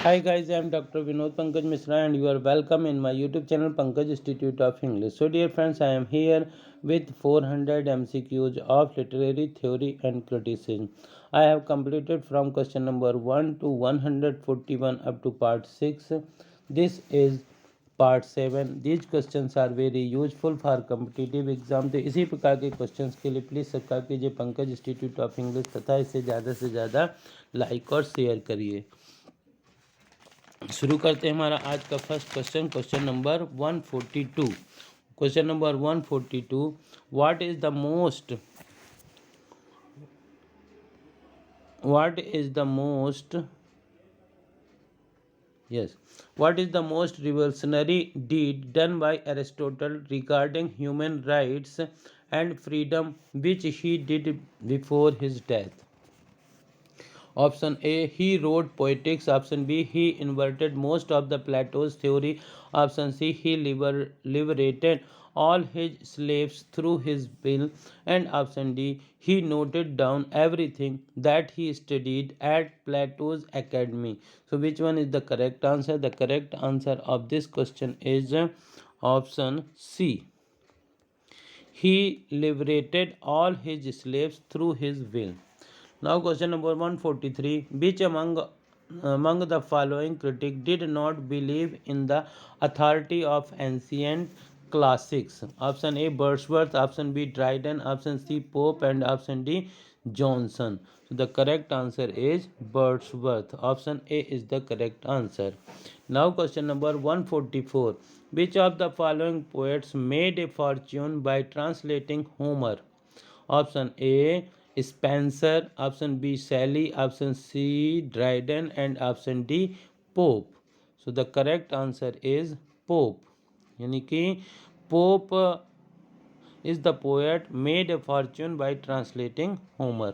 Hi guys, I am Dr. Vinod Pankaj Misra and you are welcome in my YouTube channel Pankaj Institute of English. So dear friends, I am here with 400 MCQs of literary theory and criticism. I have completed from question number 1 to 141 up to part 6. This is part 7. These question are very useful for competitive exam. तो इसी प्रकार के question के लिए please subscribe कीजिए Pankaj institute of English तथा इसे ज़्यादा से ज़्यादा लाइक और शेयर करिए. शुरू करते हैं हमारा आज का first question. Question number 142. Question number 142. What is the most what is the most revolutionary deed done by Aristotle regarding human rights and freedom which he did before his death? Option A, he wrote poetics. Option B, he inverted most of the Plato's theory. Option C, he liberated all his slaves through his will. And option D, he noted down everything that he studied at Plato's academy. So which one is the correct answer? The correct answer of this question is option C. He liberated all his slaves through his will. Now question number 143. Which among the following critics did not believe in the authority of ancient classics? Option A, Wordsworth. Option B, Dryden. Option C, Pope. And option D, Johnson. So the correct answer is Wordsworth. Option A is the correct answer. Now question number 144. Which of the following poets made a fortune by translating Homer? Option A, Spencer. Option B, Shelley. Option C, Dryden. And option D, Pope. So the correct answer is Pope. यानी कि Pope is the poet made a fortune by translating Homer.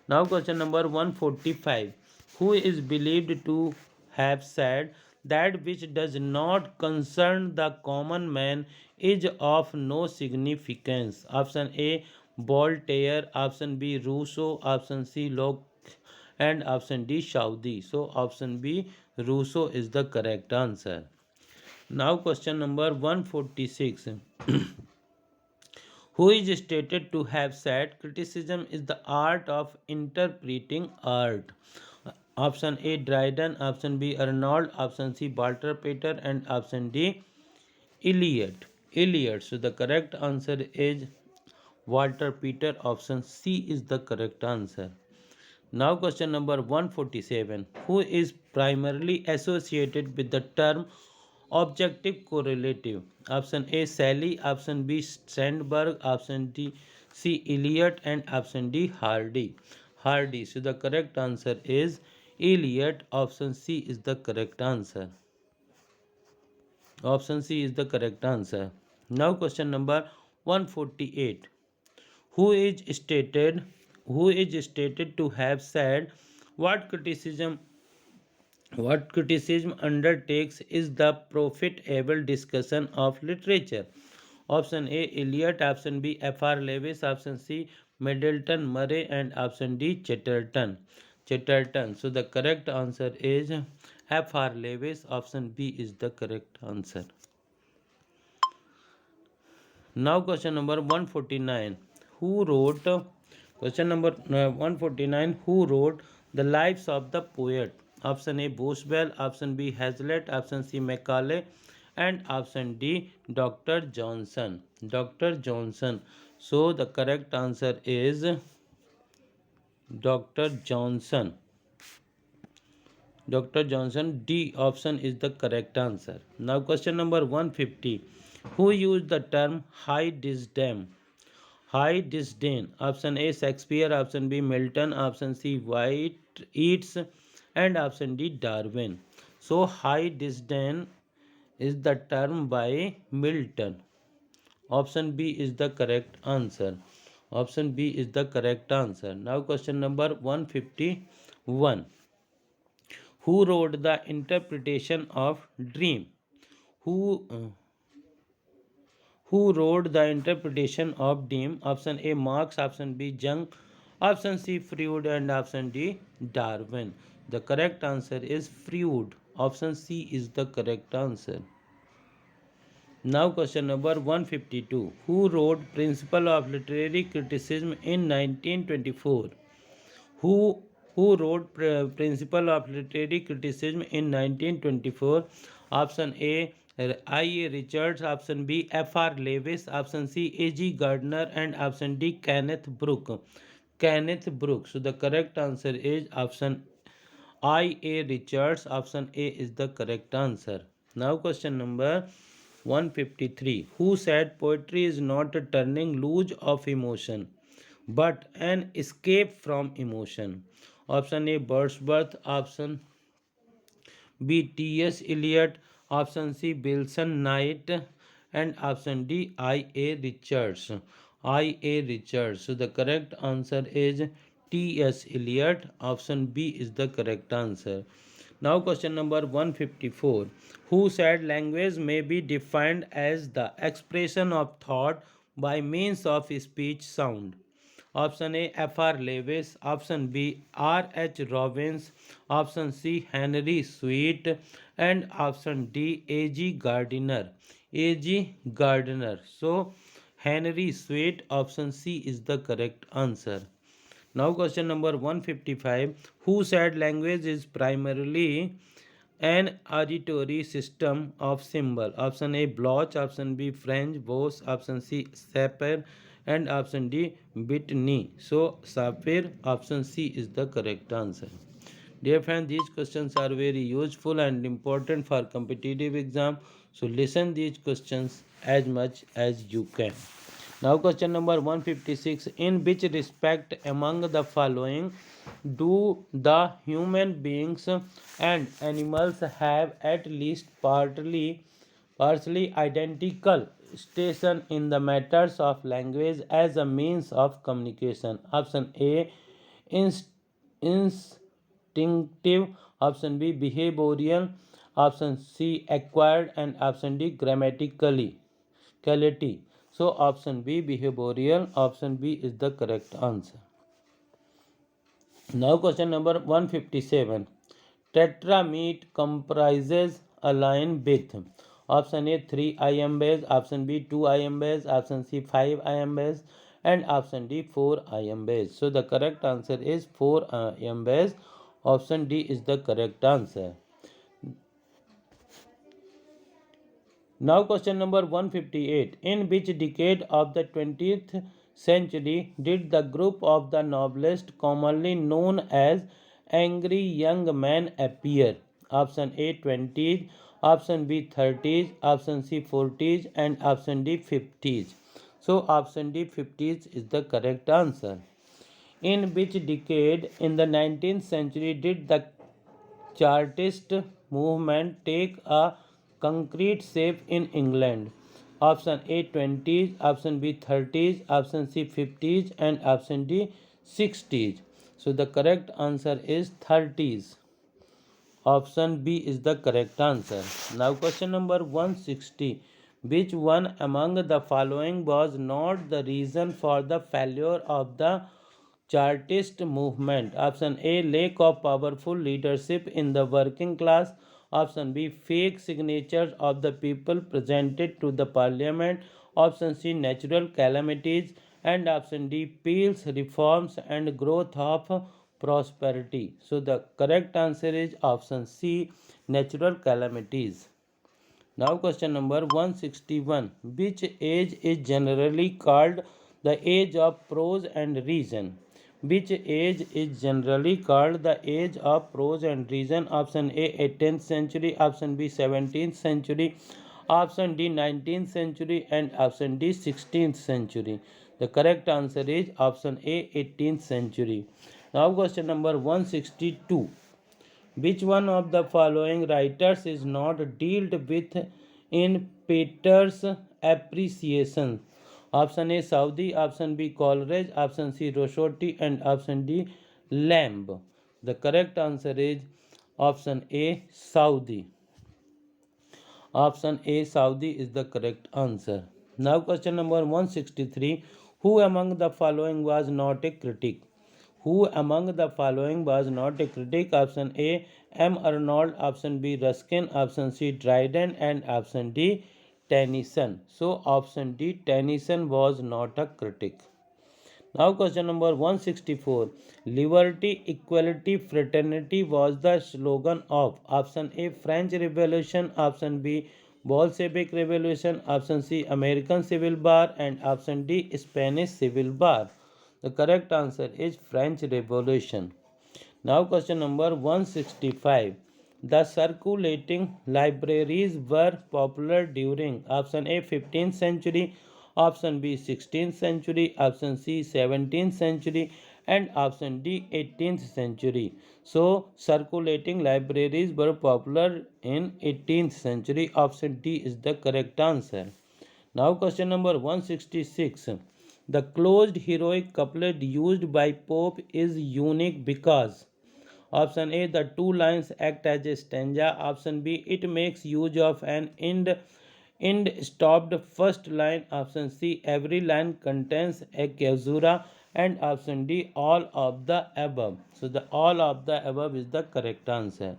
Now question number 145. Who is believed to have said that which does not concern the common man is of no significance? Option A, Voltaire. Option B, Rousseau. Option C, Locke. And option D, Shaudi. So option B, Rousseau is the correct answer. Now question number 146. Who is stated to have said criticism is the art of interpreting art? Option A, Dryden. Option B, Arnold. Option C, Walter Pater. And option D, Eliot. So the correct answer is Walter Pater. Option C is the correct answer. Now question number 147. Who is primarily associated with the term objective correlative? Option A, Sally. Option B, Sandberg. Option D, C, Eliot. And option D, Hardy. So the correct answer is Eliot. Option C is the correct answer. Option C is the correct answer. Now question number 148. Who is stated to have said what criticism undertakes is the profitable discussion of literature? Option A, Eliot. Option B, F.R. Lewis. Option C, Middleton Murray. And option D, Chatterton. So the correct answer is F.R. Lewis. Option B is the correct answer. Now question number 149. Who wrote question number 149? Who wrote the lives of the poet? Option A, Boswell. Option B, Hazlitt. Option C, Macaulay. And option D, Dr. Johnson. So the correct answer is Dr. Johnson. D option is the correct answer. Now question number 150. Who used the term high disdain? Option A, Shakespeare. Option B, Milton. Option C, White Yeats. And option D, Darwin. So high disdain is the term by Milton. Option B is the correct answer. Now question number 151. Who wrote the interpretation of dream? Who wrote the interpretation of dream? Option A, Marx. Option B, Jung. Option C, Freud. And option D, Darwin. The correct answer is Freud. Option C is the correct answer. Now question number 152. Who wrote Principle of Literary Criticism in 1924? Who who wrote Principle of Literary Criticism in 1924? Option A I. A. Richards, option B F. R. Lewis, option C A. G. Gardner, and option D Kenneth Brooke. Kenneth Brooke. So the correct answer is option I. A. Richards. Option A is the correct answer. Now question number 153. Who said poetry is not a turning loose of emotion but an escape from emotion? Option A Wordsworth, option B T.S. Eliot, option C Wilson Knight, and option D I. A. Richards. I. A. Richards. So the correct answer is T.S. Eliot. Option B is the correct answer. Now question number 154. Who said language may be defined as the expression of thought by means of speech sound? Option A F. R. Lewis, option B R. H. Robbins, option C Henry Sweet, and option D A. G. Gardiner. A. G. Gardiner. So Henry Sweet, option C is the correct answer. Now question number 155. Who said language is primarily an auditory system of symbol? Option A Bloch, option B French Vos, option C Sapir, and option D Whitney. So Sapir, option C is the correct answer. Dear friends, these questions are very useful and important for competitive exam. So listen these questions as much as you can. Now question number 156. In which respect among the following do the human beings and animals have at least partially identical station in the matters of language as a means of communication? Option A inst- instinctive, option B behavioral, option C acquired, and option D grammatically quality. So option B behavioral, option B is the correct answer. Now question number 157. Tetramet comprises a line with option A 3 ion base, option B 2 ion base, option C 5 ion base, and option D 4 ion base. So the correct answer is 4 ion base. Option D is the correct answer. Now question number 158. In which decade of the 20th century did the group of the novelists commonly known as angry young men appear? Option A 20s, option B 30s, option C 40s, and option D 50s. So option D 50s is the correct answer. In which decade in the 19th century did the Chartist movement take a concrete shape in England? Option A 20s, option B 30s, option C 50s, and option D 60s. So the correct answer is 30s. Option B is the correct answer. Now question number 160. Which one among the following was not the reason for the failure of the Chartist movement? Option A lack of powerful leadership in the working class. Option B fake signatures of the people presented to the parliament. Option C natural calamities, and option D Peel's reforms and growth of prosperity. So the correct answer is option C natural calamities. Now question number 161. Which age is generally called the age of prose and reason? Which age is generally called the age of prose and reason? Option A 18th century, option B 17th century, option D 19th century, and option D 16th century. The correct answer is option A 18th century. Now question number 162. Which one of the following writers is not dealt with in Peter's appreciation? Option A Saudi, option B Coleridge, option C Rossetti, and option D Lamb. The correct answer is option A Saudi. Option A Saudi is the correct answer. Now question number 163. Who among the following was not a critic? Who among the following was not a critic? Option A. M. Arnold. Option B. Ruskin. Option C. Dryden. And option D. Tennyson. So option D. Tennyson was not a critic. Now question number 164. Liberty, equality, fraternity was the slogan of option A. French Revolution, option B. Bolshevik Revolution, option C. American Civil War, and option D. Spanish Civil War. The correct answer is French Revolution. Now question number 165. The circulating libraries were popular during option A 15th century, option B 16th century, option C 17th century, and option D 18th century. So circulating libraries were popular in 18th century. Option D is the correct answer. Now question number 166. The closed heroic couplet used by Pope is unique because option A, the two lines act as a stanza. Option B, it makes use of an end stopped first line. Option C, every line contains a caesura. And option D, all of the above. So the all of the above is the correct answer.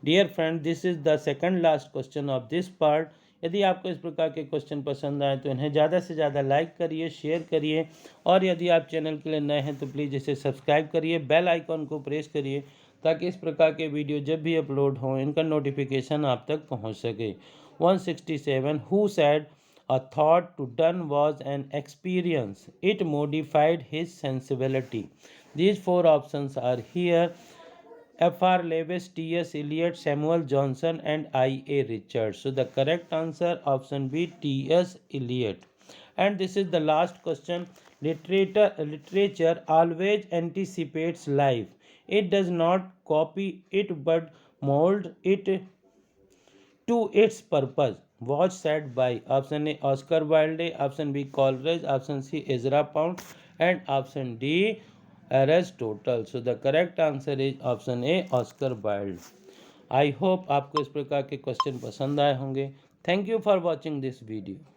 Dear friend, this is the second last question of this part. यदि आपको इस प्रकार के question पसंद आए तो इन्हें ज़्यादा से ज़्यादा लाइक करिए, शेयर करिए, और यदि आप चैनल के लिए नए हैं तो प्लीज़ इसे सब्सक्राइब करिए, बेल आइकॉन को प्रेस करिए ताकि इस प्रकार के वीडियो जब भी अपलोड हों इनका नोटिफिकेशन आप तक पहुंच सके। 167. Who said a thought to done was an experience? It modified his sensibility. These four options are here. F.R. Lewis, T.S. Eliot, Samuel Johnson, and I.A. Richards. So the correct answer option B, T.S. Eliot. And this is the last question. Literature always anticipates life. It does not copy it but mold it to its purpose. Was said by option A. Oscar Wilde, option B. Coleridge, option C. Ezra Pound, and option D. Aristotle. So the correct answer is option A. Oscar Wilde. I hope आपको इस प्रकार के question पसंद आए होंगे. Thank you for watching this video.